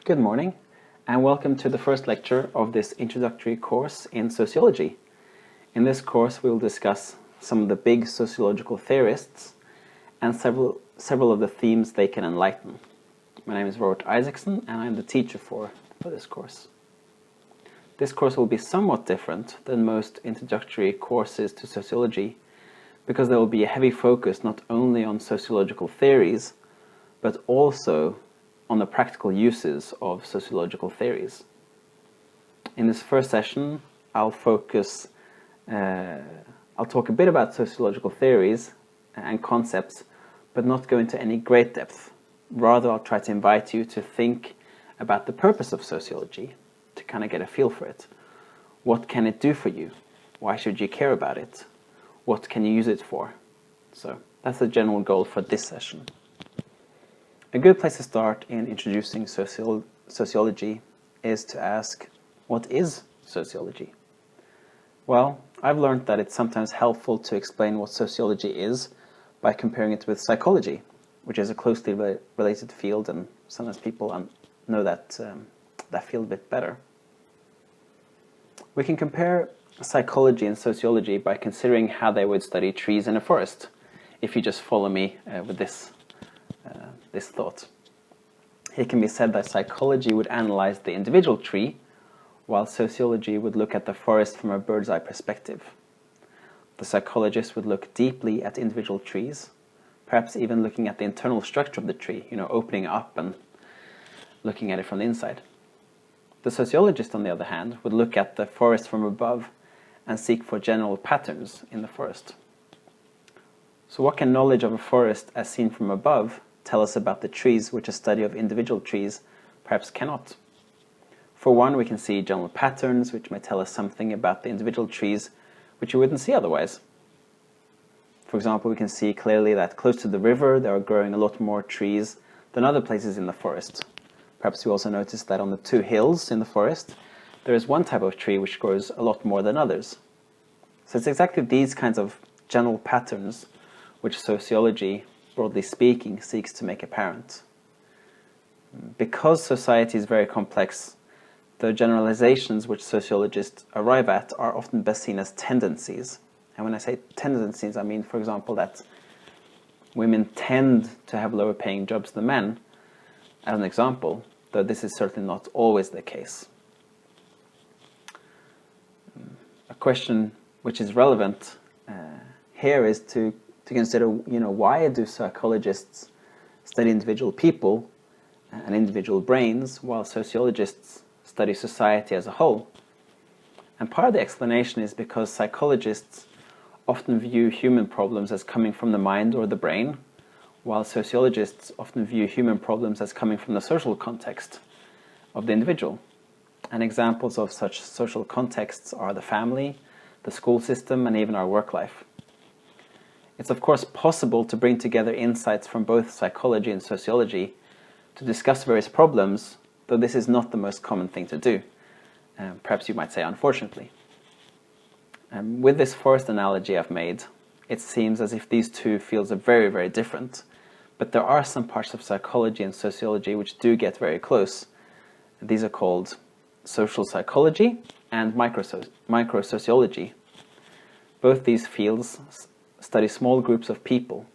Good morning, and welcome to the first lecture of this introductory course in sociology. In this course, we will discuss some of the big sociological theorists and several of the themes they can enlighten. My name is Robert Isaacson, and I'm the teacher for this course. This course will be somewhat different than most introductory courses to sociology, because there will be a heavy focus not only on sociological theories, but also on the practical uses of sociological theories. In this first session, I'll talk a bit about sociological theories and concepts, but not go into any great depth. Rather, I'll try to invite you to think about the purpose of sociology, to kind of get a feel for it. What can it do for you? Why should you care about it? What can you use it for? So that's the general goal for this session. A good place to start in introducing sociology is to ask, what is sociology? Well, I've learned that it's sometimes helpful to explain what sociology is by comparing it with psychology, which is a closely related field, and sometimes people know that field a bit better. We can compare psychology and sociology by considering how they would study trees in a forest, if you just follow me with this thought. It can be said that psychology would analyze the individual tree, while sociology would look at the forest from a bird's eye perspective. The psychologist would look deeply at individual trees, perhaps even looking at the internal structure of the tree, opening up and looking at it from the inside. The sociologist, on the other hand, would look at the forest from above and seek for general patterns in the forest. So what can knowledge of a forest as seen from above tell us about the trees, which a study of individual trees perhaps cannot? For one, we can see general patterns which may tell us something about the individual trees which you wouldn't see otherwise. For example, we can see clearly that close to the river there are growing a lot more trees than other places in the forest. Perhaps you also notice that on the two hills in the forest there is one type of tree which grows a lot more than others. So it's exactly these kinds of general patterns which sociology, broadly speaking, seeks to make apparent. Because society is very complex, the generalizations which sociologists arrive at are often best seen as tendencies. And when I say tendencies, I mean, for example, that women tend to have lower paying jobs than men, as an example, though this is certainly not always the case. A question which is relevant here is to consider, why do psychologists study individual people and individual brains while sociologists study society as a whole? And part of the explanation is because psychologists often view human problems as coming from the mind or the brain, while sociologists often view human problems as coming from the social context of the individual. And examples of such social contexts are the family, the school system, and even our work life. It's of course possible to bring together insights from both psychology and sociology to discuss various problems, though this is not the most common thing to do. Perhaps you might say unfortunately. With this forest analogy I've made, it seems as if these two fields are very, very different, but there are some parts of psychology and sociology which do get very close. These are called social psychology and microsociology. Both these fields study small groups of people,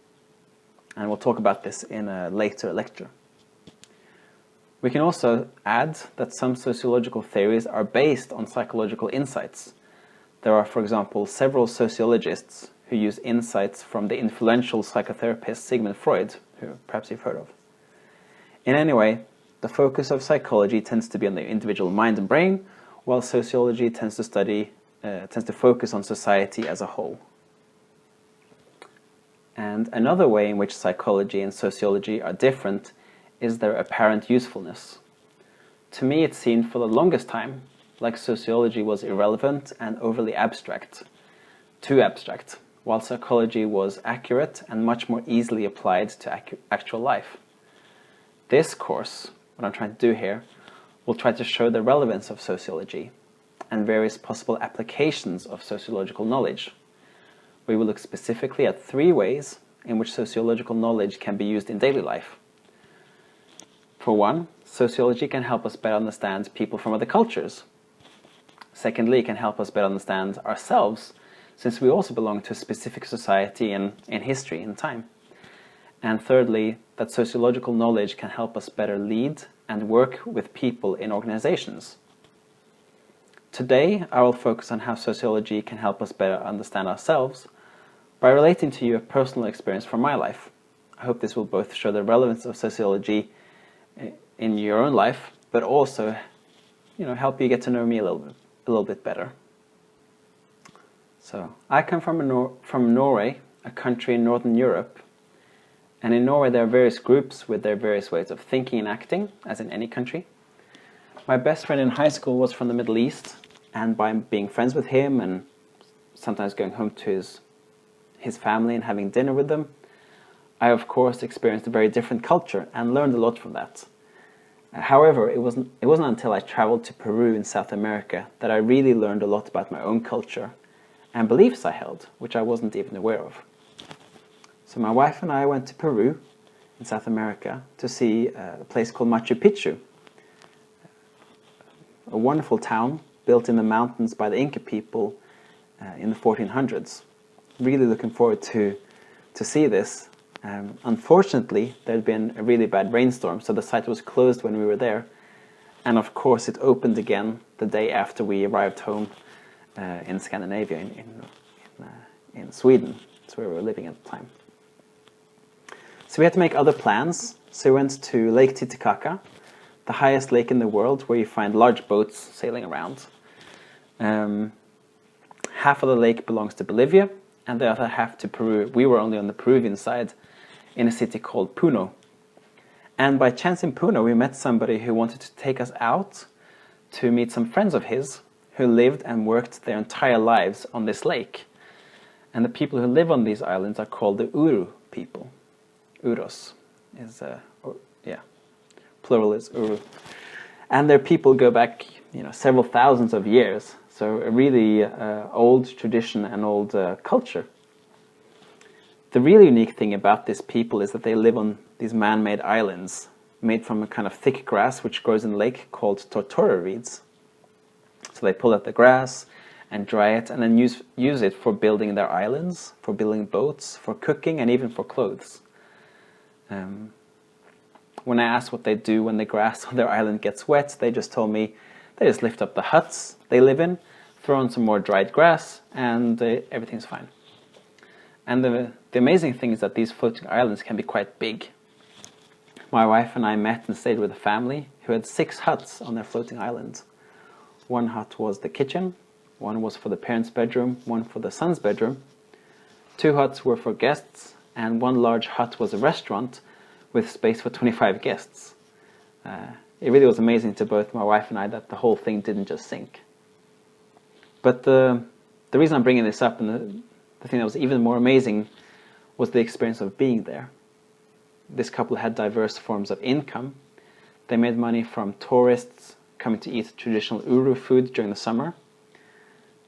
and we'll talk about this in a later lecture. We can also add that some sociological theories are based on psychological insights. There are, for example, several sociologists who use insights from the influential psychotherapist Sigmund Freud, who perhaps you've heard of. In any way, the focus of psychology tends to be on the individual mind and brain, while sociology tends to focus on society as a whole. And another way in which psychology and sociology are different is their apparent usefulness. To me, it seemed for the longest time like sociology was irrelevant and overly abstract, too abstract, while psychology was accurate and much more easily applied to actual life. This course, what I'm trying to do here, will try to show the relevance of sociology and various possible applications of sociological knowledge. We will look specifically at 3 ways in which sociological knowledge can be used in daily life. For one, sociology can help us better understand people from other cultures. Secondly, it can help us better understand ourselves, since we also belong to a specific society in history and time. And thirdly, that sociological knowledge can help us better lead and work with people in organizations. Today, I will focus on how sociology can help us better understand ourselves by relating to you a personal experience from my life. I hope this will both show the relevance of sociology in your own life, but also, help you get to know me a little bit better. So, I come from Norway, a country in Northern Europe. And in Norway there are various groups with their various ways of thinking and acting, as in any country. My best friend in high school was from the Middle East, and by being friends with him and sometimes going home to his family and having dinner with them, I of course experienced a very different culture and learned a lot from that. However, it wasn't until I traveled to Peru in South America that I really learned a lot about my own culture and beliefs I held, which I wasn't even aware of. So my wife and I went to Peru in South America to see a place called Machu Picchu, a wonderful town built in the mountains by the Inca people in the 1400s. Really looking forward to see this. Unfortunately, there had been a really bad rainstorm, so the site was closed when we were there. And of course, it opened again the day after we arrived home in Scandinavia, in Sweden. That's where we were living at the time. So we had to make other plans. So we went to Lake Titicaca, the highest lake in the world, where you find large boats sailing around. Half of the lake belongs to Bolivia, and the other half to Peru. We were only on the Peruvian side, in a city called Puno. And by chance in Puno, we met somebody who wanted to take us out to meet some friends of his who lived and worked their entire lives on this lake. And the people who live on these islands are called the Uru people. Uros is, plural is Uru. And their people go back, several thousands of years. So a really old tradition and old culture. The really unique thing about this people is that they live on these man-made islands made from a kind of thick grass which grows in the lake called tortora reeds. So they pull out the grass and dry it and then use it for building their islands, for building boats, for cooking, and even for clothes. When I asked what they do when the grass on their island gets wet, they just told me they just lift up the huts they live in, throw in some more dried grass, and everything's fine. And the amazing thing is that these floating islands can be quite big. My wife and I met and stayed with a family who had 6 huts on their floating island. One hut was the kitchen, one was for the parents' bedroom, one for the son's bedroom. 2 huts were for guests, and one large hut was a restaurant with space for 25 guests. It really was amazing to both my wife and I that the whole thing didn't just sink. But the reason I'm bringing this up, and the thing that was even more amazing, was the experience of being there. This couple had diverse forms of income. They made money from tourists coming to eat traditional Uru food during the summer.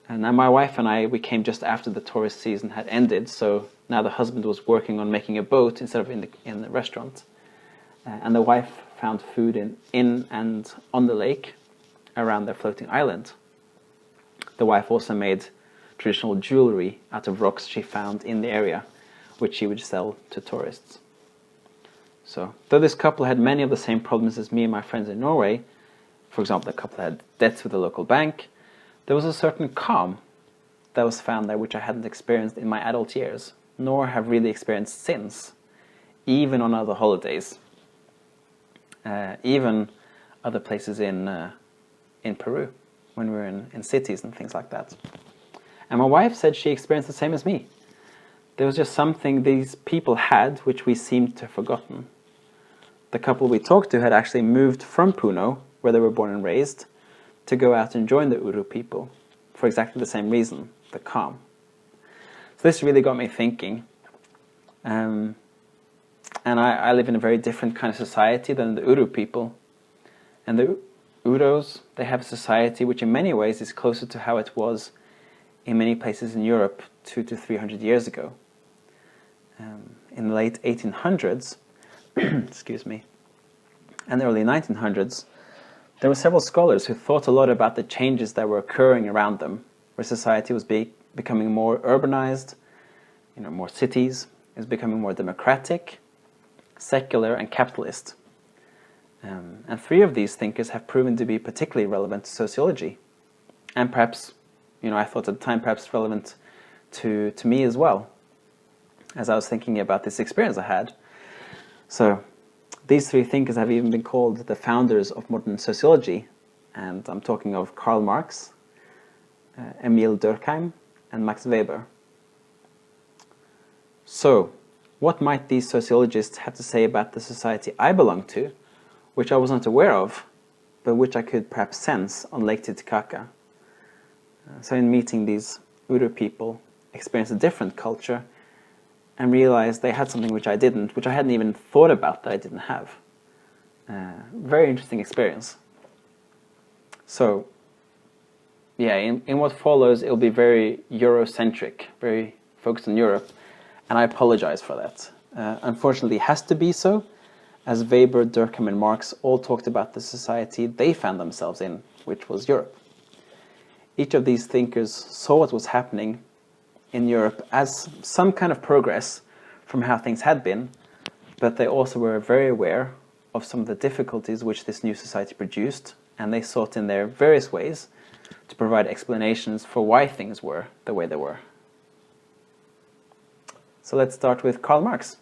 And now my wife and I, we came just after the tourist season had ended, so now the husband was working on making a boat instead of in the restaurant. And the wife found food in and on the lake around their floating island. The wife also made traditional jewelry out of rocks she found in the area, which she would sell to tourists. So, though this couple had many of the same problems as me and my friends in Norway, for example, the couple had debts with the local bank, there was a certain calm that was found there which I hadn't experienced in my adult years, nor have really experienced since, even on other holidays, even other places in Peru, when we were in cities and things like that. And my wife said she experienced the same as me. There was just something these people had which we seemed to have forgotten. The couple we talked to had actually moved from Puno, where they were born and raised, to go out and join the Uru people for exactly the same reason, the calm. So this really got me thinking. And I live in a very different kind of society than the Uru people. And the Uros, they have a society which in many ways is closer to how it was in many places in Europe 200 to 300 years ago. In the late 1800s, excuse me, and the early 1900s, there were several scholars who thought a lot about the changes that were occurring around them, where society was becoming more urbanized, more cities, it was becoming more democratic, secular, and capitalist. And three of these thinkers have proven to be particularly relevant to sociology, and perhaps, I thought at the time, perhaps relevant to me as well, as I was thinking about this experience I had. So these three thinkers have even been called the founders of modern sociology, and I'm talking of Karl Marx, Emil Durkheim, and Max Weber. So, what might these sociologists have to say about the society I belong to, which I was not aware of, but which I could perhaps sense on Lake Titicaca? So in meeting these Uru people, experienced a different culture, and realized they had something which I didn't, which I hadn't even thought about that I didn't have. Very interesting experience. So, yeah, in what follows, it'll be very Eurocentric, very focused on Europe, and I apologize for that. Unfortunately, it has to be so, as Weber, Durkheim, and Marx all talked about the society they found themselves in, which was Europe. Each of these thinkers saw what was happening in Europe as some kind of progress from how things had been, but they also were very aware of some of the difficulties which this new society produced, and they sought in their various ways to provide explanations for why things were the way they were. So let's start with Karl Marx.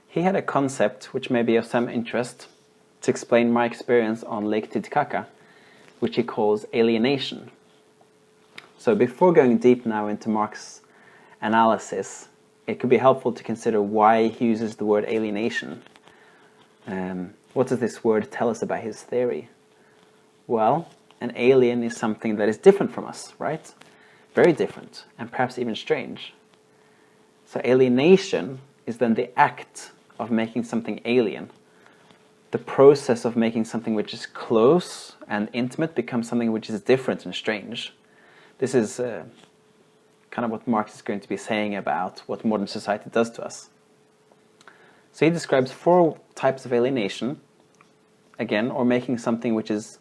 He had a concept which may be of some interest to explain my experience on Lake Titicaca, which he calls alienation. So before going deep now into Marx's analysis, it could be helpful to consider why he uses the word alienation. What does this word tell us about his theory? Well, an alien is something that is different from us, right? Very different, and perhaps even strange. So alienation is then the act of making something alien. The process of making something which is close and intimate becomes something which is different and strange. This is kind of what Marx is going to be saying about what modern society does to us. So he describes four types of alienation, again, or making something which is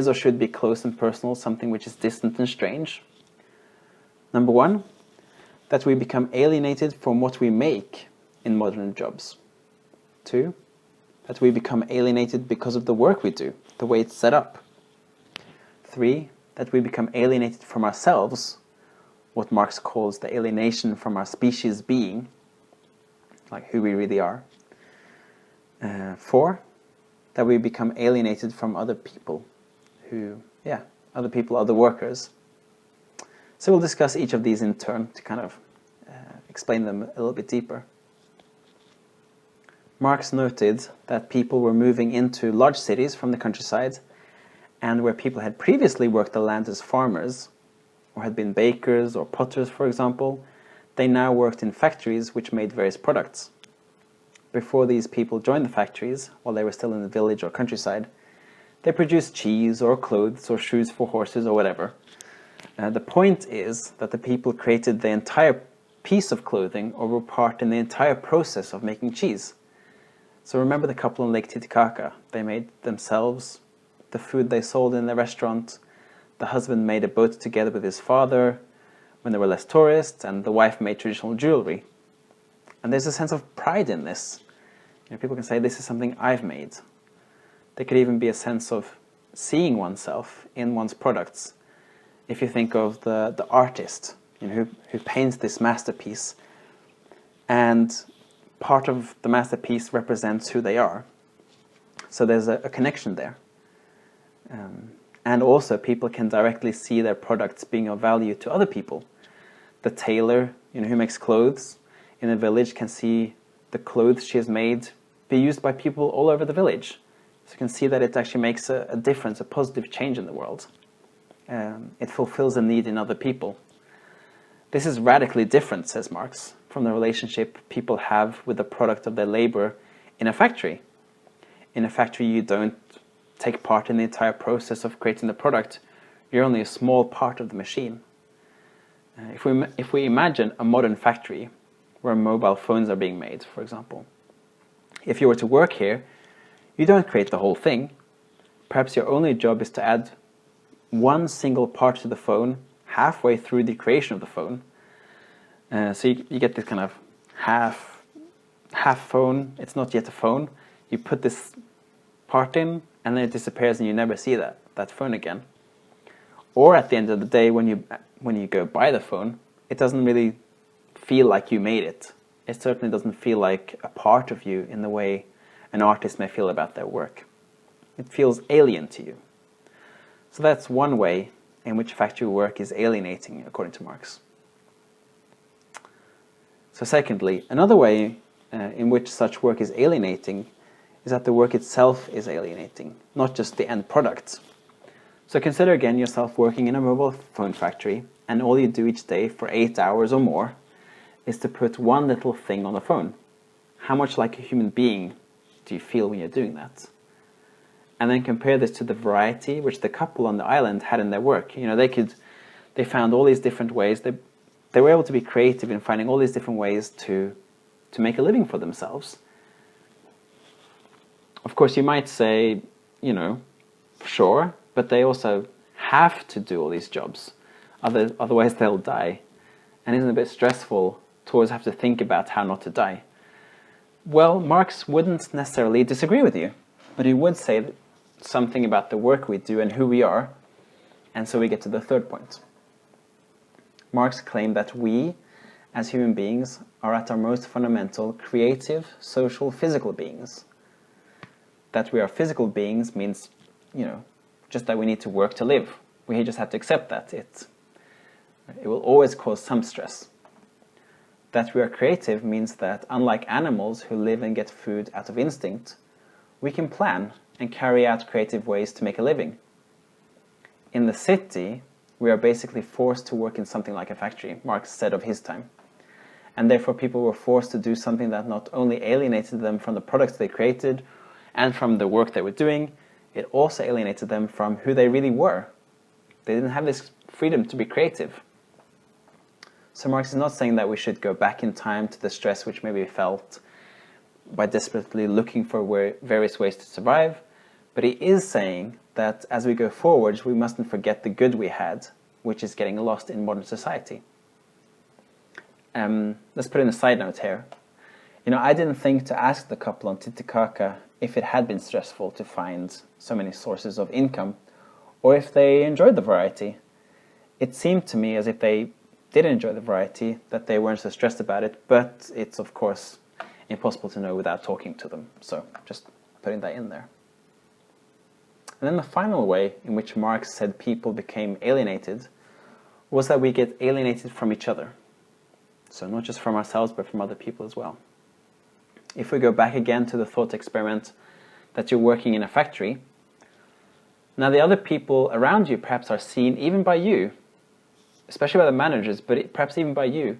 or should be close and personal, something which is distant and strange. Number one, that we become alienated from what we make in modern jobs. Two, that we become alienated because of the work we do, the way it's set up. Three, that we become alienated from ourselves, what Marx calls the alienation from our species being, like who we really are. Four, that we become alienated from other people, other workers. So we'll discuss each of these in turn to kind of explain them a little bit deeper. Marx noted that people were moving into large cities from the countryside, and where people had previously worked the land as farmers, or had been bakers or potters, for example, they now worked in factories which made various products. Before these people joined the factories, while they were still in the village or countryside, they produced cheese or clothes or shoes for horses or whatever. The point is that the people created the entire piece of clothing or were part in the entire process of making cheese. So remember the couple on Lake Titicaca. They made themselves the food they sold in the restaurant. The husband made a boat together with his father when there were less tourists, and the wife made traditional jewelry. And there's a sense of pride in this. People can say, this is something I've made. There could even be a sense of seeing oneself in one's products. If you think of the artist who paints this masterpiece, and part of the masterpiece represents who they are. So there's a connection there. And also people can directly see their products being of value to other people. The tailor who makes clothes in a village can see the clothes she has made be used by people all over the village. So you can see that it actually makes a difference, a positive change in the world. It fulfills a need in other people. This is radically different, says Marx, from the relationship people have with the product of their labor in a factory. In a factory, you don't take part in the entire process of creating the product. You're only a small part of the machine. If we imagine a modern factory where mobile phones are being made, for example, if you were to work here, You don't create the whole thing. Perhaps your only job is to add one single part to the phone halfway through the creation of the phone. So you get this kind of half phone. It's not yet a phone. You put this part in, and then it disappears, and you never see that phone again. Or at the end of the day, when you go buy the phone, it doesn't really feel like you made it. It certainly doesn't feel like a part of you in the way an artist may feel about their work. It feels alien to you. So that's one way in which factory work is alienating, according to Marx. So secondly, another way in which such work is alienating is that the work itself is alienating, not just the end product. So consider again yourself working in a mobile phone factory, and all you do each day for 8 hours or more is to put one little thing on the phone. How much like a human being do you feel when you're doing that? And then compare this to the variety which the couple on the island had in their work. You know, they found all these different ways. They were able to be creative in finding all these different ways to make a living for themselves. Of course, you might say, you know, sure, but they also have to do all these jobs. Otherwise they'll die. And isn't it a bit stressful to always have to think about how not to die? Well, Marx wouldn't necessarily disagree with you, but he would say something about the work we do and who we are, and so we get to the third point. Marx claimed that we, as human beings, are at our most fundamental creative, social, physical beings. That we are physical beings means, you know, just that we need to work to live. We just have to accept that. It will always cause some stress. That we are creative means that, unlike animals who live and get food out of instinct, we can plan and carry out creative ways to make a living. In the city, we are basically forced to work in something like a factory, Marx said of his time. And therefore people were forced to do something that not only alienated them from the products they created and from the work they were doing, it also alienated them from who they really were. They didn't have this freedom to be creative. So Marx is not saying that we should go back in time to the stress which maybe we felt by desperately looking for various ways to survive, but he is saying that as we go forwards, we mustn't forget the good we had, which is getting lost in modern society. Let's put in a side note here. You know, I didn't think to ask the couple on Titicaca if it had been stressful to find so many sources of income, or if they enjoyed the variety. It seemed to me as if they did enjoy the variety, that they weren't so stressed about it, but it's of course impossible to know without talking to them. So just putting that in there. And then the final way in which Marx said people became alienated was that we get alienated from each other. So not just from ourselves, but from other people as well. If we go back again to the thought experiment that you're working in a factory, now the other people around you perhaps are seen even by you, especially by the managers, but perhaps even by you,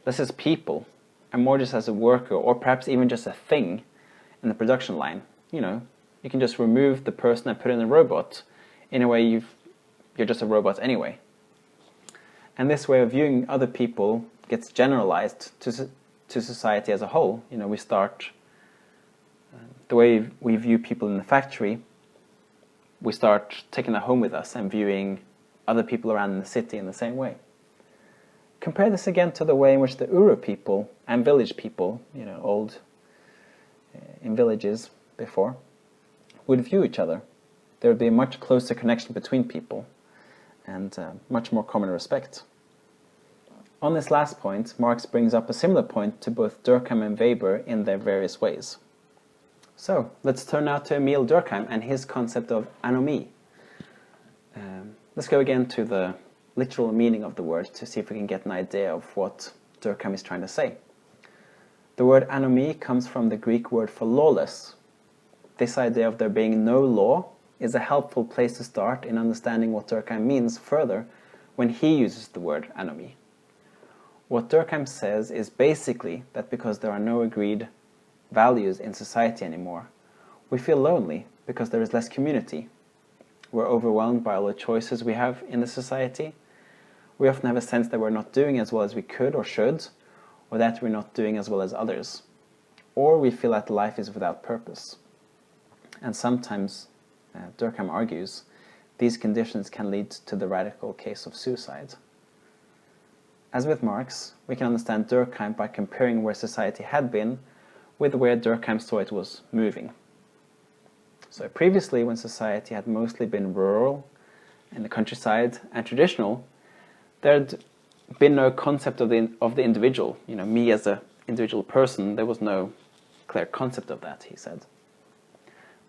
less as people, and more just as a worker, or perhaps even just a thing in the production line. You know, you can just remove the person and put in a robot. In a way, you're just a robot anyway. And this way of viewing other people gets generalized to society as a whole. You know, we start, the way we view people in the factory, we start taking that home with us and viewing other people around in the city in the same way. Compare this again to the way in which the Uru people and village people, you know, old in villages before, would view each other. There would be a much closer connection between people and much more common respect. On this last point, Marx brings up a similar point to both Durkheim and Weber in their various ways. So, let's turn now to Emil Durkheim and his concept of anomie. Let's go again to the literal meaning of the word to see if we can get an idea of what Durkheim is trying to say. The word anomie comes from the Greek word for lawless. This idea of there being no law is a helpful place to start in understanding what Durkheim means further when he uses the word anomie. What Durkheim says is basically that because there are no agreed values in society anymore, we feel lonely because there is less community. We're overwhelmed by all the choices we have in the society. We often have a sense that we're not doing as well as we could or should, or that we're not doing as well as others. Or we feel that life is without purpose. And sometimes, Durkheim argues, these conditions can lead to the radical case of suicide. As with Marx, we can understand Durkheim by comparing where society had been with where Durkheim saw it was moving. So previously, when society had mostly been rural, in the countryside, and traditional, there had been no concept of the individual. You know, me as an individual person, there was no clear concept of that, he said.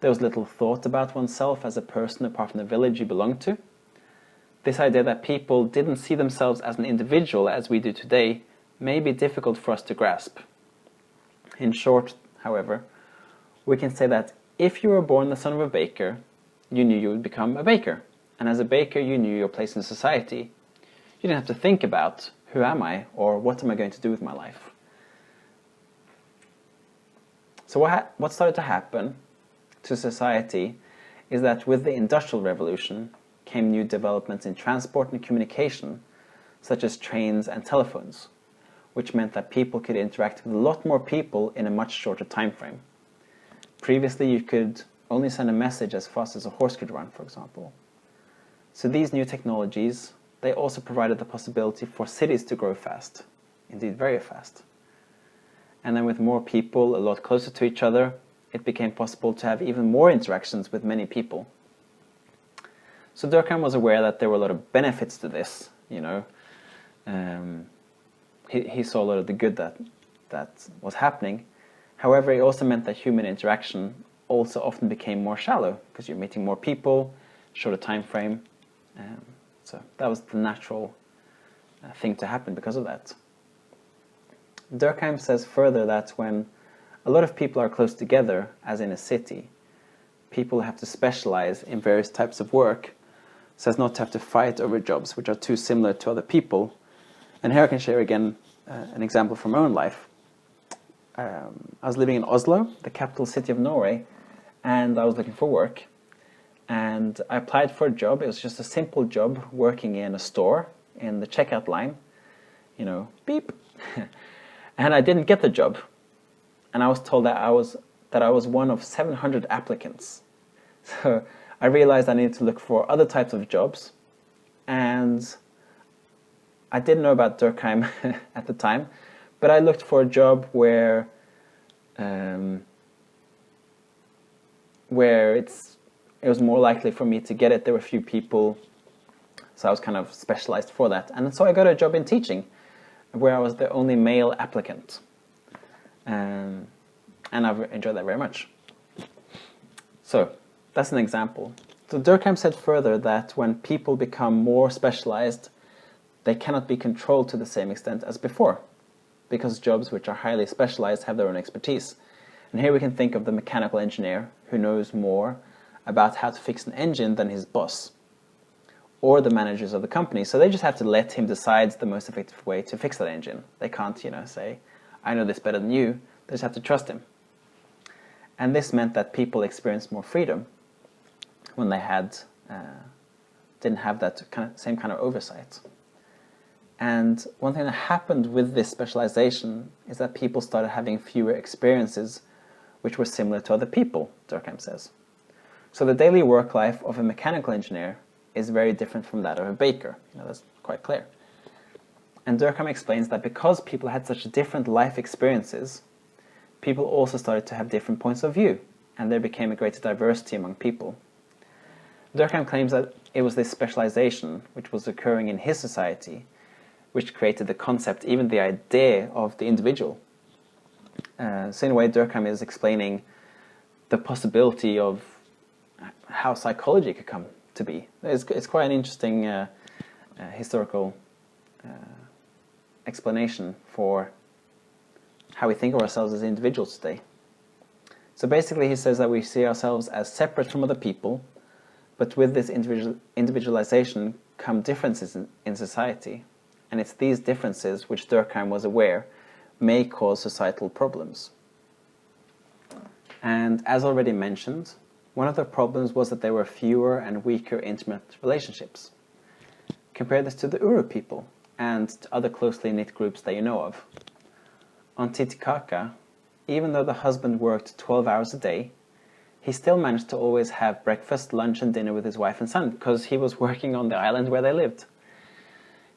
There was little thought about oneself as a person apart from the village you belonged to. This idea that people didn't see themselves as an individual as we do today may be difficult for us to grasp. In short, however, we can say that if you were born the son of a baker, you knew you would become a baker. And as a baker, you knew your place in society. You didn't have to think about, who am I, or what am I going to do with my life? So what started to happen to society is that with the Industrial Revolution came new developments in transport and communication, such as trains and telephones, which meant that people could interact with a lot more people in a much shorter time frame. Previously, you could only send a message as fast as a horse could run, for example. So these new technologies, they also provided the possibility for cities to grow fast, indeed very fast. And then with more people a lot closer to each other, it became possible to have even more interactions with many people. So Durkheim was aware that there were a lot of benefits to this, you know. He saw a lot of the good that was happening. However, it also meant that human interaction also often became more shallow, because you're meeting more people, shorter time frame. So that was the natural thing to happen because of that. Durkheim says further that when a lot of people are close together, as in a city, people have to specialize in various types of work so as not to have to fight over jobs which are too similar to other people. And here I can share again an example from my own life. I was living in Oslo, the capital city of Norway, and I was looking for work. And I applied for a job. It was just a simple job working in a store in the checkout line. You know, beep. And I didn't get the job. And I was told that I was one of 700 applicants. So I realized I needed to look for other types of jobs. And I didn't know about Durkheim at the time, but I looked for a job where it was more likely for me to get it. There were few people, so I was kind of specialized for that. And so I got a job in teaching, where I was the only male applicant. And I've enjoyed that very much. So that's an example. So Durkheim said further that when people become more specialized, they cannot be controlled to the same extent as before, because jobs which are highly specialized have their own expertise. And here we can think of the mechanical engineer who knows more about how to fix an engine than his boss, or the managers of the company. So they just have to let him decide the most effective way to fix that engine. They can't, say, I know this better than you. They just have to trust him. And this meant that people experienced more freedom when they didn't have that same kind of oversight. And one thing that happened with this specialization is that people started having fewer experiences which were similar to other people, Durkheim says. So the daily work life of a mechanical engineer is very different from that of a baker. That's quite clear. And Durkheim explains that because people had such different life experiences, people also started to have different points of view, and there became a greater diversity among people. Durkheim claims that it was this specialization which was occurring in his society which created the concept, even the idea of the individual. So in a way, Durkheim is explaining the possibility of how psychology could come to be. It's quite an interesting historical explanation for how we think of ourselves as individuals today. So basically he says that we see ourselves as separate from other people, but with this individualization come differences in society. And it's these differences which Durkheim was aware may cause societal problems. And as already mentioned, one of the problems was that there were fewer and weaker intimate relationships. Compare this to the Uru people and to other closely knit groups that you know of. On Titicaca, even though the husband worked 12 hours a day, he still managed to always have breakfast, lunch and dinner with his wife and son because he was working on the island where they lived.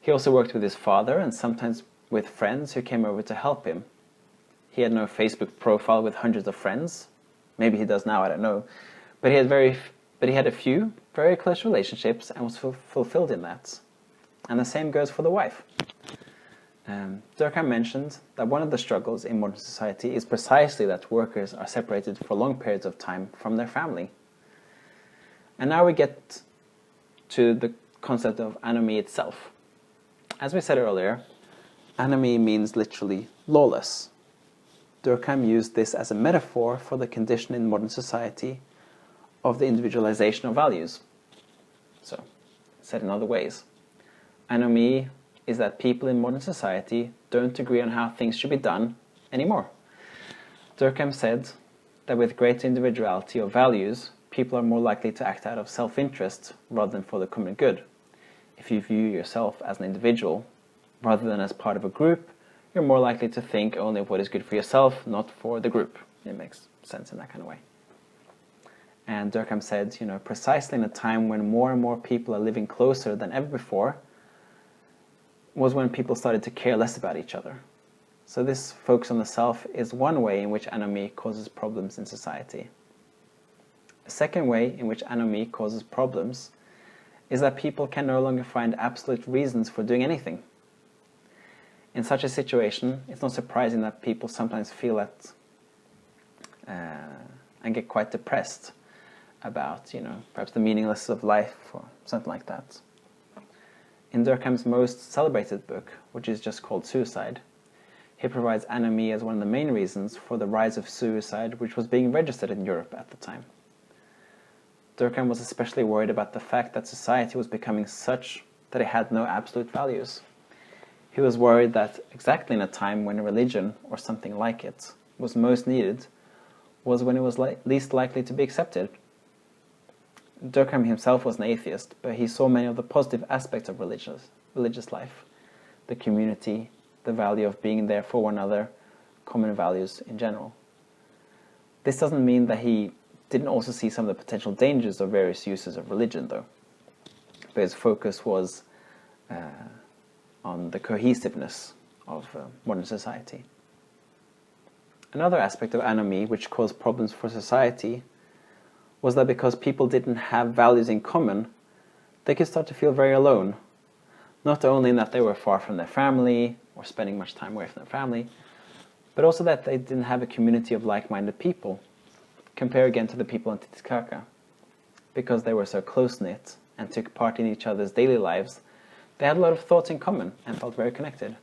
He also worked with his father and sometimes with friends who came over to help him. He had no Facebook profile with hundreds of friends. Maybe he does now, I don't know. But he had a few very close relationships and was fulfilled in that. And the same goes for the wife. Durkheim mentioned that one of the struggles in modern society is precisely that workers are separated for long periods of time from their family. And now we get to the concept of anomie itself. As we said earlier, anomie means literally lawless. Durkheim used this as a metaphor for the condition in modern society of the individualization of values. So, said in other ways, anomie is that people in modern society don't agree on how things should be done anymore. Durkheim said that with greater individuality of values, people are more likely to act out of self-interest rather than for the common good. If you view yourself as an individual rather than as part of a group, you're more likely to think only of what is good for yourself, not for the group. It makes sense in that kind of way. And Durkheim said, precisely in a time when more and more people are living closer than ever before, was when people started to care less about each other. So this focus on the self is one way in which anomie causes problems in society. A second way in which anomie causes problems is that people can no longer find absolute reasons for doing anything. In such a situation, it's not surprising that people sometimes feel that and get quite depressed about, perhaps the meaninglessness of life or something like that. In Durkheim's most celebrated book, which is just called Suicide, he provides anomie as one of the main reasons for the rise of suicide which was being registered in Europe at the time. Durkheim was especially worried about the fact that society was becoming such that it had no absolute values. He was worried that exactly in a time when religion, or something like it, was most needed, was when it was least likely to be accepted. Durkheim himself was an atheist, but he saw many of the positive aspects of religious life, the community, the value of being there for one another, common values in general. This doesn't mean that he didn't also see some of the potential dangers of various uses of religion, though. But his focus was on the cohesiveness of modern society. Another aspect of anomie which caused problems for society was that because people didn't have values in common, they could start to feel very alone. Not only in that they were far from their family, or spending much time away from their family, but also that they didn't have a community of like-minded people. Compare again to the people in Titicaca. Because they were so close-knit and took part in each other's daily lives, they had a lot of thoughts in common and felt very connected.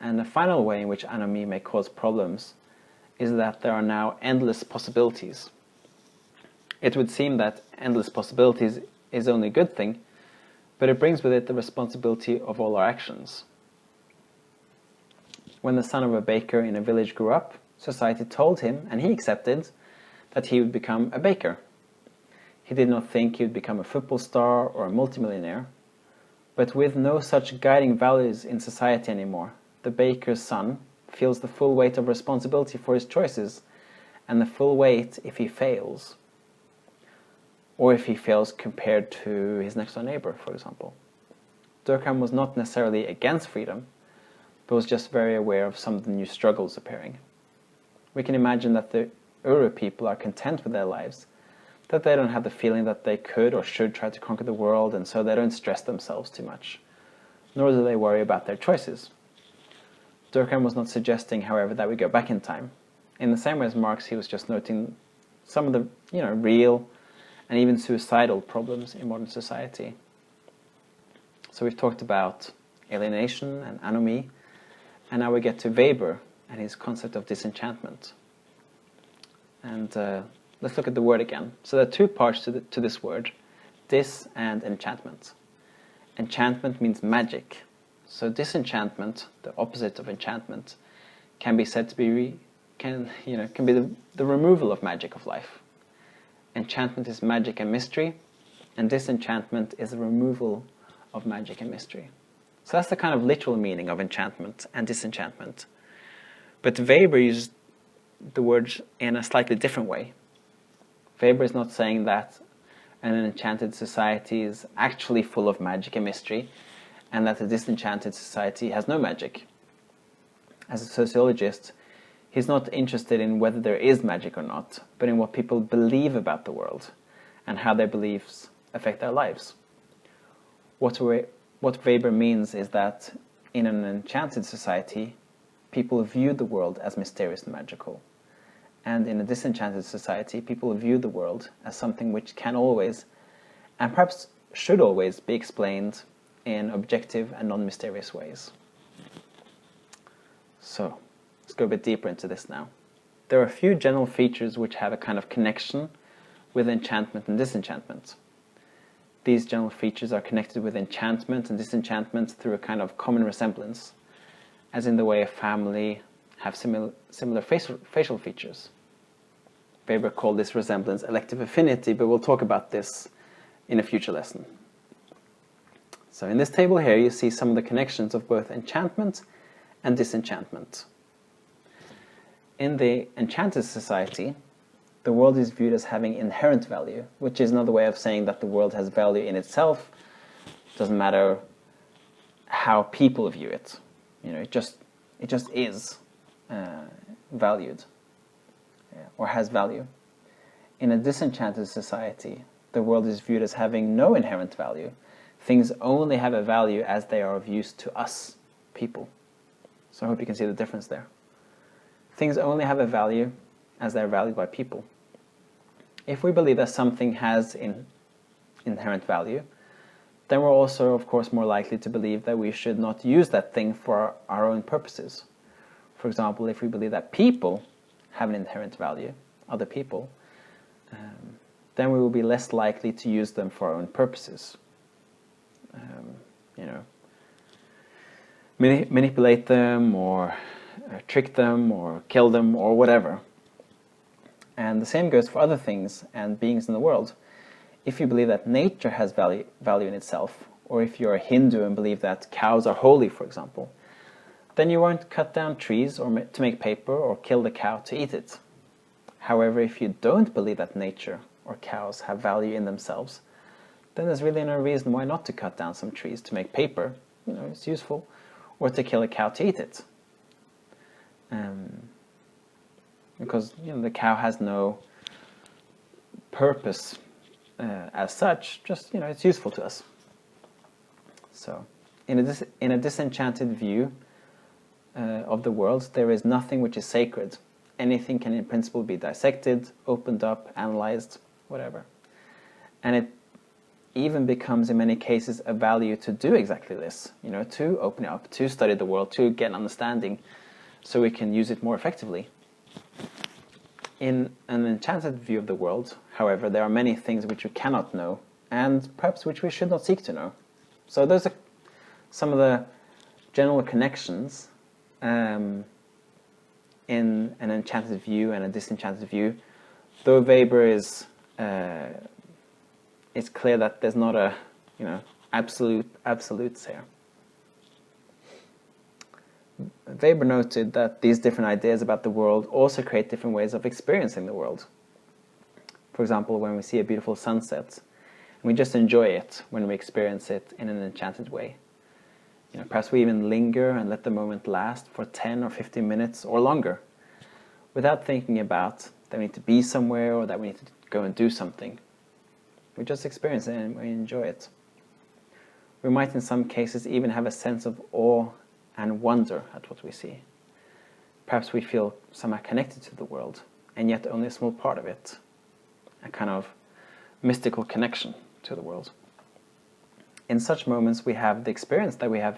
And the final way in which anomie may cause problems is that there are now endless possibilities. It would seem that endless possibilities is only a good thing, but it brings with it the responsibility of all our actions. When the son of a baker in a village grew up, society told him, and he accepted, that he would become a baker. He did not think he would become a football star or a multimillionaire, but with no such guiding values in society anymore, the baker's son feels the full weight of responsibility for his choices, and the full weight if he fails, or if he fails compared to his next-door neighbor, for example. Durkheim was not necessarily against freedom, but was just very aware of some of the new struggles appearing. We can imagine that the Uru people are content with their lives, that they don't have the feeling that they could or should try to conquer the world, and so they don't stress themselves too much, nor do they worry about their choices. Durkheim was not suggesting, however, that we go back in time. In the same way as Marx, he was just noting some of the, real and even suicidal problems in modern society. So we've talked about alienation and anomie, and now we get to Weber and his concept of disenchantment. And let's look at the word again. So there are two parts to this word, dis and enchantment. Enchantment means magic. So disenchantment, the opposite of enchantment, can be said to be the removal of magic of life. Enchantment is magic and mystery, and disenchantment is the removal of magic and mystery. So that's the kind of literal meaning of enchantment and disenchantment. But Weber uses the words in a slightly different way. Weber is not saying that an enchanted society is actually full of magic and mystery, and that a disenchanted society has no magic. As a sociologist, he's not interested in whether there is magic or not, but in what people believe about the world, and how their beliefs affect their lives. What Weber means is that in an enchanted society, people view the world as mysterious and magical. And in a disenchanted society, people view the world as something which can always, and perhaps should always, be explained in objective and non-mysterious ways. So, let's go a bit deeper into this now. There are a few general features which have a kind of connection with enchantment and disenchantment. These general features are connected with enchantment and disenchantment through a kind of common resemblance, as in the way a family have similar facial features. Weber called this resemblance elective affinity, but we'll talk about this in a future lesson. So in this table here, you see some of the connections of both enchantment and disenchantment. In the enchanted society, the world is viewed as having inherent value, which is another way of saying that the world has value in itself. It doesn't matter how people view it. It just is valued, or has value. In a disenchanted society, the world is viewed as having no inherent value. Things only have a value as they are of use to us, people. So I hope you can see the difference there. Things only have a value as they are valued by people. If we believe that something has inherent value, then we're also, of course, more likely to believe that we should not use that thing for our own purposes. For example, if we believe that people have an inherent value, other people, then we will be less likely to use them for our own purposes. Manipulate them, or trick them, or kill them, or whatever. And the same goes for other things and beings in the world. If you believe that nature has value in itself, or if you're a Hindu and believe that cows are holy, for example, then you won't cut down trees to make paper or kill the cow to eat it. However, if you don't believe that nature or cows have value in themselves, then there's really no reason why not to cut down some trees to make paper. It's useful, or to kill a cow to eat it. Because the cow has no purpose as such, just it's useful to us. So, in a disenchanted view of the world, there is nothing which is sacred. Anything can in principle be dissected, opened up, analyzed, whatever. And it even becomes in many cases a value to do exactly this, to open it up, to study the world, to get an understanding so we can use it more effectively. In an enchanted view of the world, however, there are many things which we cannot know, and perhaps which we should not seek to know. So those are some of the general connections in an enchanted view and a disenchanted view. Though Weber is it's clear that there's not a absolutes here. Weber noted that these different ideas about the world also create different ways of experiencing the world. For example, when we see a beautiful sunset, we just enjoy it when we experience it in an enchanted way. Perhaps we even linger and let the moment last for 10 or 15 minutes or longer, without thinking about that we need to be somewhere or that we need to go and do something. We just experience it and we enjoy it. We might in some cases even have a sense of awe and wonder at what we see. Perhaps we feel somehow connected to the world, and yet only a small part of it. A kind of mystical connection to the world. In such moments we have the experience that we have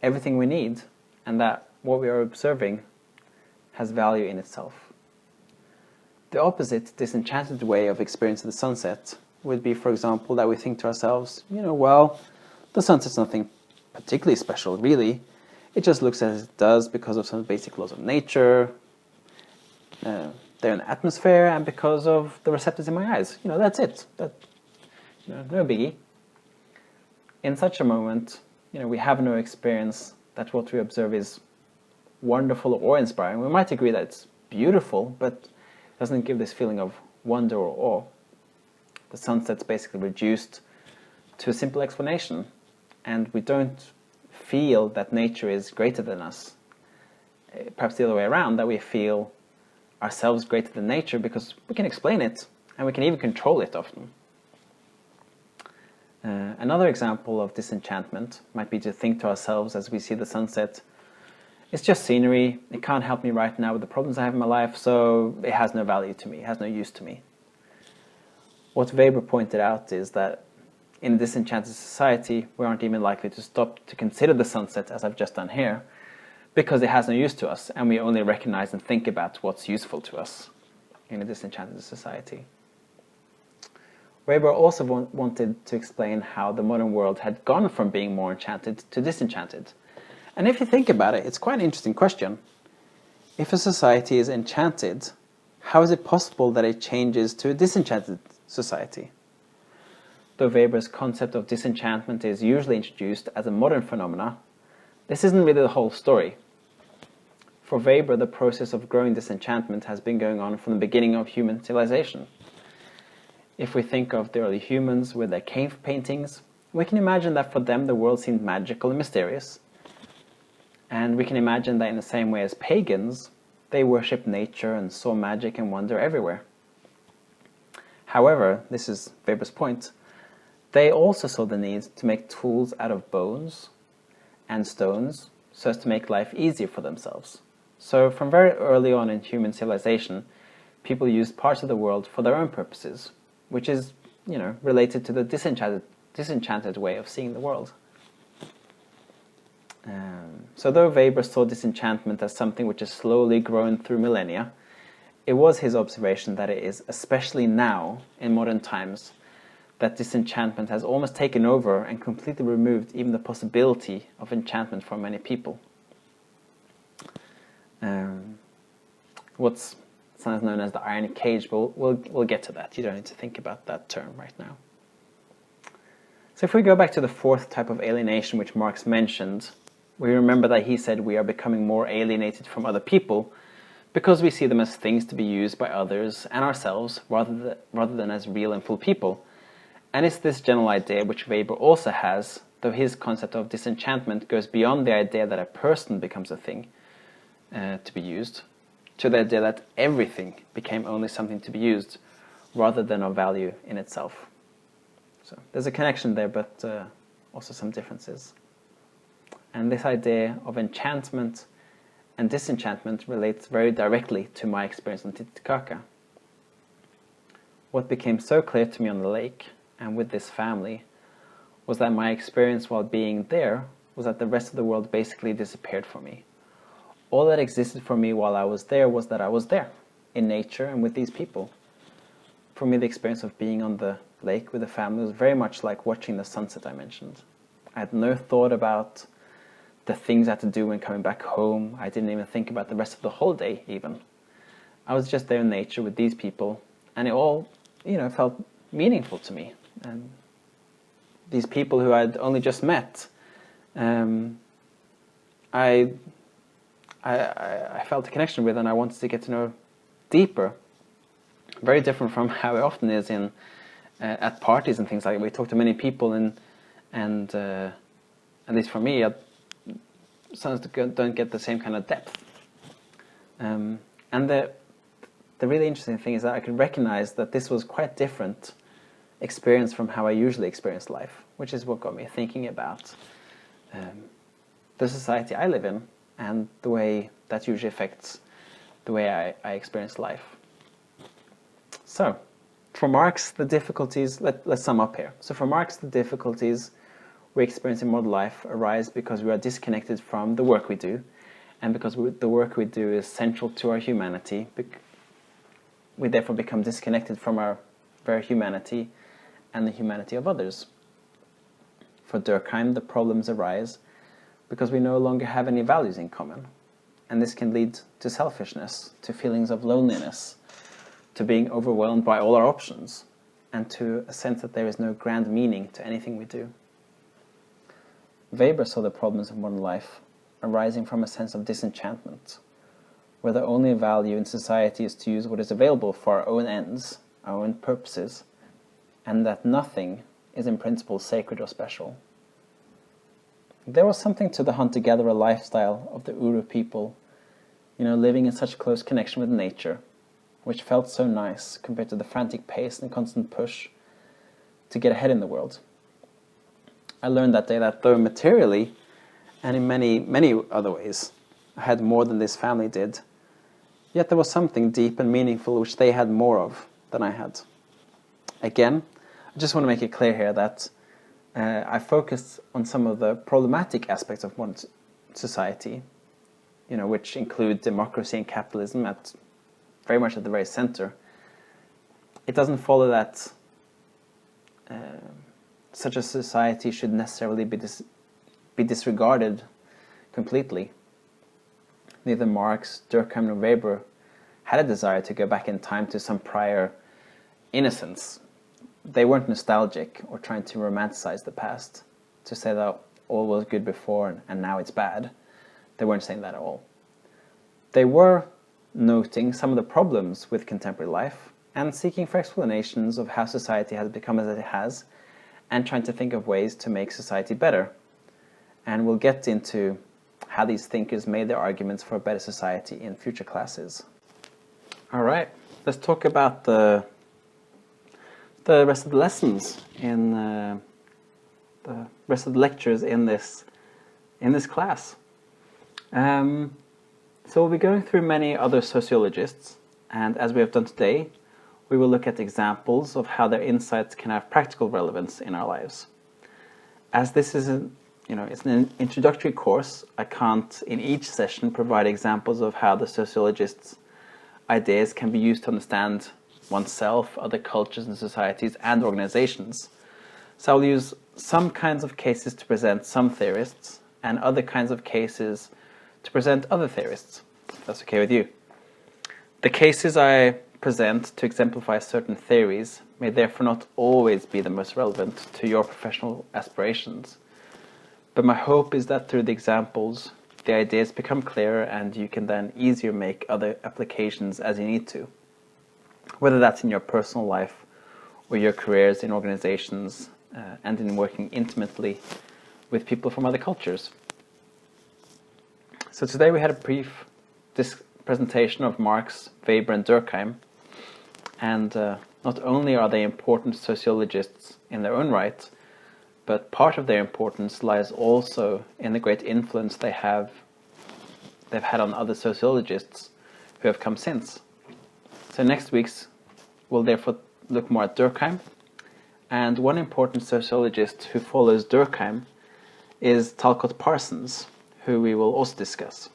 everything we need, and that what we are observing has value in itself. The opposite, disenchanted way of experiencing the sunset would be, for example, that we think to ourselves, well, the sunset's nothing particularly special, really. It just looks as it does because of some basic laws of nature. They're in the atmosphere, and because of the receptors in my eyes. That's it. No biggie. In such a moment, we have no experience that what we observe is wonderful or inspiring. We might agree that it's beautiful, but doesn't give this feeling of wonder or awe. The sunset's basically reduced to a simple explanation, and we don't feel that nature is greater than us. Perhaps the other way around, that we feel ourselves greater than nature because we can explain it, and we can even control it often. Another example of disenchantment might be to think to ourselves as we see the sunset, it's just scenery, it can't help me right now with the problems I have in my life, so it has no value to me, it has no use to me. What Weber pointed out is that in a disenchanted society, we aren't even likely to stop to consider the sunset, as I've just done here, because it has no use to us, and we only recognize and think about what's useful to us in a disenchanted society. Weber also wanted to explain how the modern world had gone from being more enchanted to disenchanted. And if you think about it, it's quite an interesting question. If a society is enchanted, how is it possible that it changes to a disenchanted society? Though Weber's concept of disenchantment is usually introduced as a modern phenomena, this isn't really the whole story. For Weber, the process of growing disenchantment has been going on from the beginning of human civilization. If we think of the early humans with their cave paintings, we can imagine that for them the world seemed magical and mysterious. And we can imagine that in the same way as pagans, they worshipped nature and saw magic and wonder everywhere. However, this is Weber's point, they also saw the need to make tools out of bones and stones so as to make life easier for themselves. So from very early on in human civilization, people used parts of the world for their own purposes, which is, related to the disenchanted way of seeing the world. So though Weber saw disenchantment as something which has slowly grown through millennia, it was his observation that it is, especially now, in modern times, that disenchantment has almost taken over and completely removed even the possibility of enchantment for many people. What's sometimes known as the ironic cage, but we'll get to that. You don't need to think about that term right now. So if we go back to the fourth type of alienation which Marx mentioned, we remember that he said we are becoming more alienated from other people because we see them as things to be used by others and ourselves rather than as real and full people. And it's this general idea which Weber also has, though his concept of disenchantment goes beyond the idea that a person becomes a thing to be used, to the idea that everything became only something to be used rather than of value in itself. So there's a connection there, but also some differences. And this idea of enchantment and disenchantment relates very directly to my experience on Titicaca. What became so clear to me on the lake and with this family was that my experience while being there was that the rest of the world basically disappeared for me. All that existed for me while I was there was that I was there, in nature and with these people. For me, the experience of being on the lake with the family was very much like watching the sunset I mentioned. I had no thought about the things I had to do when coming back home. I didn't even think about the rest of the holiday even. I was just there in nature with these people, and it all, felt meaningful to me. And these people who I'd only just met, I felt a connection with, and I wanted to get to know deeper. Very different from how it often is in at parties and things like that. We talk to many people, and at least for me, sometimes don't get the same kind of depth. And the really interesting thing is that I could recognize that this was quite different experience from how I usually experience life, which is what got me thinking about the society I live in and the way that usually affects the way I experience life. So, for Marx, the difficulties, let's sum up here. So for Marx, the difficulties we experience in modern life arise because we are disconnected from the work we do, and because the work we do is central to our humanity. We therefore become disconnected from our very humanity and the humanity of others. For Durkheim, the problems arise because we no longer have any values in common, and this can lead to selfishness, to feelings of loneliness, to being overwhelmed by all our options, and to a sense that there is no grand meaning to anything we do. Weber saw the problems of modern life arising from a sense of disenchantment, where the only value in society is to use what is available for our own ends, our own purposes, and that nothing is in principle sacred or special. There was something to the hunter-gatherer lifestyle of the Uru people, living in such close connection with nature, which felt so nice compared to the frantic pace and constant push to get ahead in the world. I learned that day that though materially, and in many, many other ways, I had more than this family did, yet there was something deep and meaningful which they had more of than I had. Again, I just want to make it clear here that I focused on some of the problematic aspects of modern society, which include democracy and capitalism very much at the very center. It doesn't follow that such a society should necessarily be disregarded completely. Neither Marx, Durkheim, nor Weber had a desire to go back in time to some prior innocence. They weren't nostalgic or trying to romanticize the past, to say that all was good before and now it's bad. They weren't saying that at all. They were noting some of the problems with contemporary life and seeking for explanations of how society has become as it has, and trying to think of ways to make society better. And we'll get into how these thinkers made their arguments for a better society in future classes. All right, let's talk about the rest of the lessons in the rest of the lectures in this class. So we'll be going through many other sociologists, and as we have done today, we will look at examples of how their insights can have practical relevance in our lives. As this is it's an introductory course, I can't in each session provide examples of how the sociologists' ideas can be used to understand oneself, other cultures and societies and organizations. So I'll use some kinds of cases to present some theorists and other kinds of cases to present other theorists, if that's okay with you. The cases I present to exemplify certain theories may therefore not always be the most relevant to your professional aspirations. But my hope is that through the examples, the ideas become clearer and you can then easier make other applications as you need to. Whether that's in your personal life or your careers in organizations and in working intimately with people from other cultures. So today we had a brief presentation of Marx, Weber and Durkheim, and not only are they important sociologists in their own right, but part of their importance lies also in the great influence they've had on other sociologists who have come since. So next week's we'll therefore look more at Durkheim, and one important sociologist who follows Durkheim is Talcott Parsons, who we will also discuss.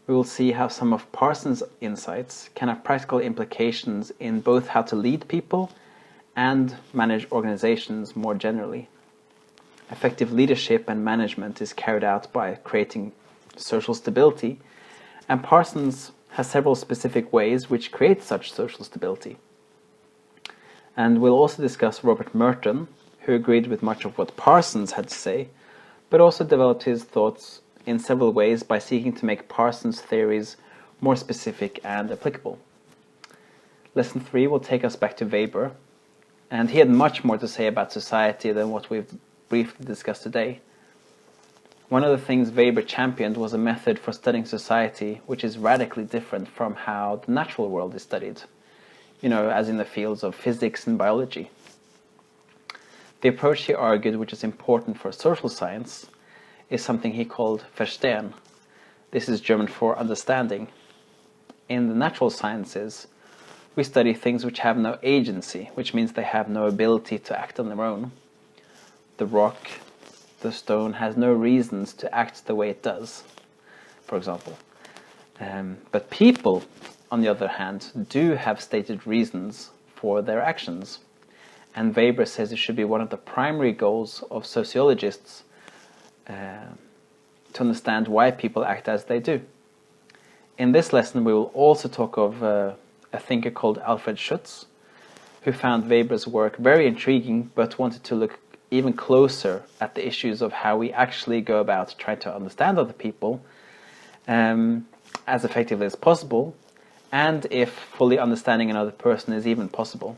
We will see how some of Parsons' insights can have practical implications in both how to lead people and manage organizations more generally. Effective leadership and management is carried out by creating social stability, and Parsons has several specific ways which create such social stability. And we'll also discuss Robert Merton, who agreed with much of what Parsons had to say, but also developed his thoughts in several ways by seeking to make Parsons' theories more specific and applicable. Lesson 3 will take us back to Weber, and he had much more to say about society than what we've briefly discussed today. One of the things Weber championed was a method for studying society which is radically different from how the natural world is studied, as in the fields of physics and biology. The approach he argued, which is important for social science, is something he called Verstehen. This is German for understanding. In the natural sciences, we study things which have no agency, which means they have no ability to act on their own. The rock, the stone, has no reasons to act the way it does, for example. But people, on the other hand, do have stated reasons for their actions. And Weber says it should be one of the primary goals of sociologists to understand why people act as they do. In this lesson, we will also talk of a thinker called Alfred Schutz, who found Weber's work very intriguing, but wanted to look even closer at the issues of how we actually go about trying to understand other people, and as effectively as possible, and if fully understanding another person is even possible.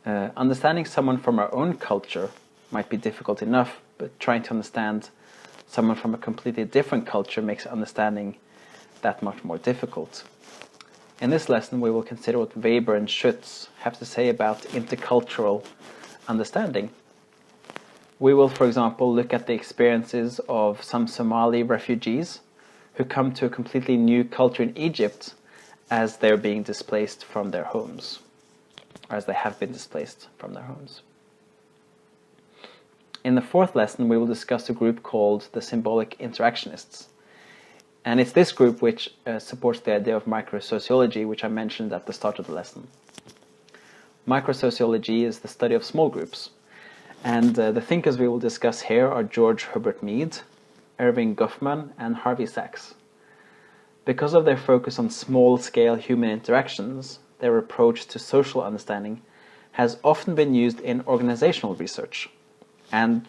Understanding someone from our own culture might be difficult enough, but trying to understand someone from a completely different culture makes understanding that much more difficult. In this lesson, we will consider what Weber and Schutz have to say about intercultural understanding. We will, for example, look at the experiences of some Somali refugees who come to a completely new culture in Egypt as they're being displaced from their homes, or as they have been displaced from their homes. In the fourth lesson, we will discuss a group called the symbolic interactionists. And it's this group which supports the idea of microsociology, which I mentioned at the start of the lesson. Microsociology is the study of small groups. And the thinkers we will discuss here are George Herbert Mead, Irving Goffman, and Harvey Sachs. Because of their focus on small-scale human interactions, their approach to social understanding has often been used in organizational research. And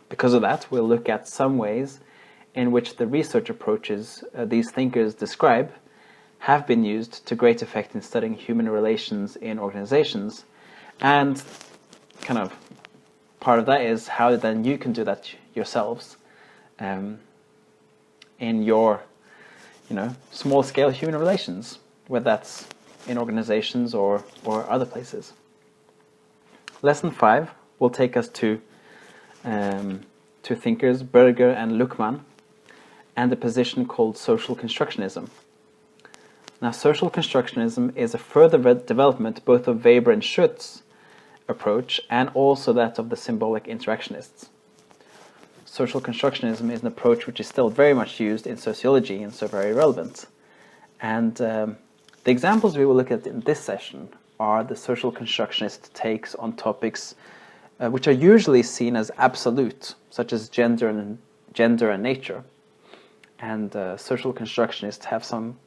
because of that, we'll look at some ways in which the research approaches these thinkers describe have been used to great effect in studying human relations in organizations. And kind of part of that is how then you can do that yourselves in your, small-scale human relations, whether that's in organizations or other places. Lesson 5 will take us to thinkers Berger and Luckmann and a position called social constructionism. Now, social constructionism is a further development both of Weber and Schutz's approach and also that of the symbolic interactionists. Social constructionism is an approach which is still very much used in sociology and so very relevant. And the examples we will look at in this session are the social constructionist takes on topics which are usually seen as absolute, such as gender and nature. And social constructionists have some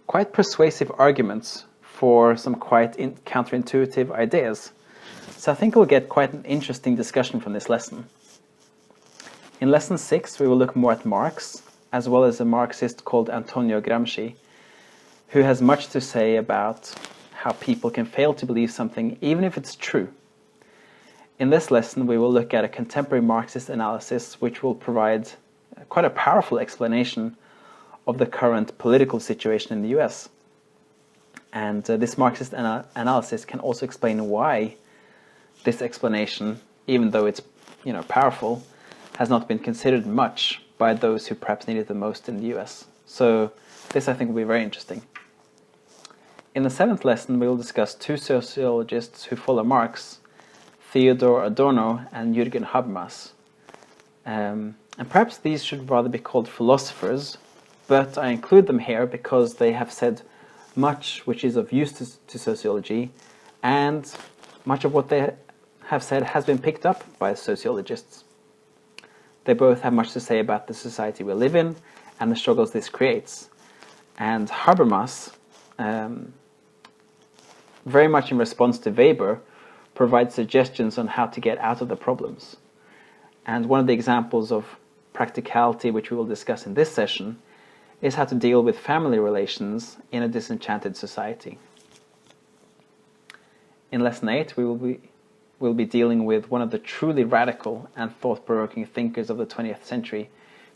quite persuasive arguments for some quite counterintuitive ideas. So I think we'll get quite an interesting discussion from this lesson. In lesson 6, we will look more at Marx, as well as a Marxist called Antonio Gramsci, who has much to say about how people can fail to believe something even if it's true. In this lesson, we will look at a contemporary Marxist analysis which will provide quite a powerful explanation of the current political situation in the US. And this Marxist analysis can also explain why this explanation, even though it's powerful, has not been considered much by those who perhaps need it the most in the US. So this, I think, will be very interesting. In the 7th lesson, we will discuss two sociologists who follow Marx, Theodor Adorno and Jürgen Habermas. And perhaps these should rather be called philosophers, but I include them here because they have said much which is of use to sociology, and much of what they have said has been picked up by sociologists. They both have much to say about the society we live in and the struggles this creates. And Habermas, very much in response to Weber, provides suggestions on how to get out of the problems. And one of the examples of practicality which we will discuss in this session is how to deal with family relations in a disenchanted society. In lesson 8, we'll be dealing with one of the truly radical and thought-provoking thinkers of the 20th century,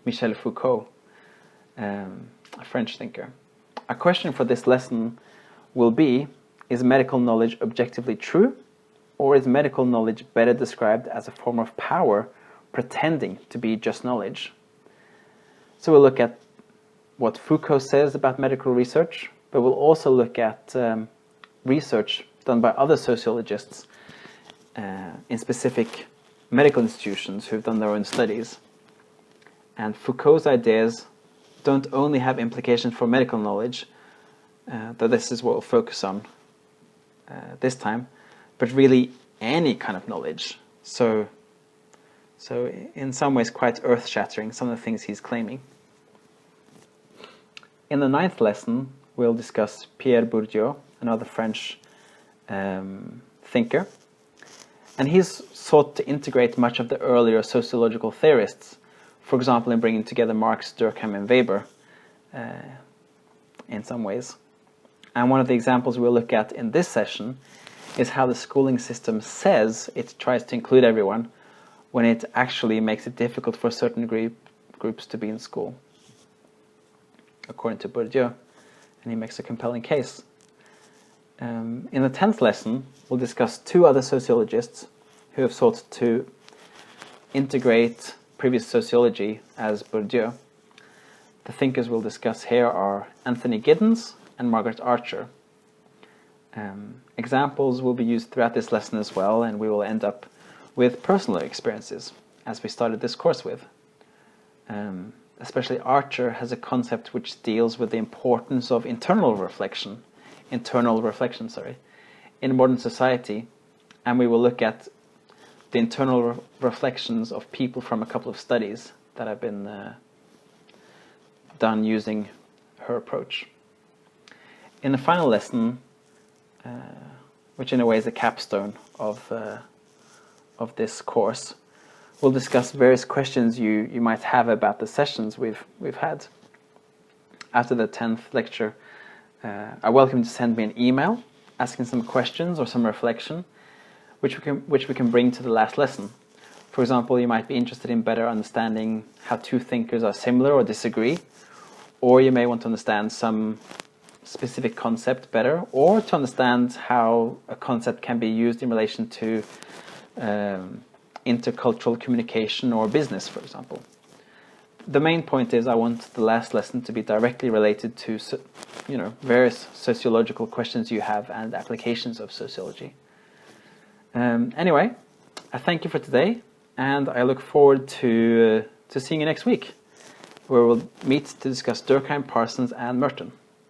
Michel Foucault, a French thinker. Our question for this lesson will be, is medical knowledge objectively true, or is medical knowledge better described as a form of power pretending to be just knowledge? So we'll look at what Foucault says about medical research, but we'll also look at research done by other sociologists in specific medical institutions who've done their own studies. And Foucault's ideas don't only have implications for medical knowledge, though this is what we'll focus on this time, but really any kind of knowledge. So in some ways quite earth-shattering, some of the things he's claiming. In the 9th lesson, we'll discuss Pierre Bourdieu, another French thinker. And he's sought to integrate much of the earlier sociological theorists, for example, in bringing together Marx, Durkheim, and Weber in some ways. And one of the examples we'll look at in this session is how the schooling system says it tries to include everyone when it actually makes it difficult for certain groups to be in school, according to Bourdieu, and he makes a compelling case. In the 10th lesson, we'll discuss two other sociologists who have sought to integrate previous sociology as Bourdieu. The thinkers we'll discuss here are Anthony Giddens and Margaret Archer. Examples will be used throughout this lesson as well, and we will end up with personal experiences, as we started this course with. Especially Archer has a concept which deals with the importance of internal reflection, in modern society, and we will look at the internal reflections of people from a couple of studies that have been done using her approach. In the final lesson, which in a way is a capstone of this course, we'll discuss various questions you might have about the sessions we've had. After the 10th lecture, I welcome you to send me an email asking some questions or some reflection, which we can bring to the last lesson. For example, you might be interested in better understanding how two thinkers are similar or disagree, or you may want to understand some specific concept better, or to understand how a concept can be used in relation to intercultural communication or business, for example. The main point is I want the last lesson to be directly related to various sociological questions you have and applications of sociology. Anyway, I thank you for today, and I look forward to seeing you next week, where we'll meet to discuss Durkheim, Parsons, and Merton.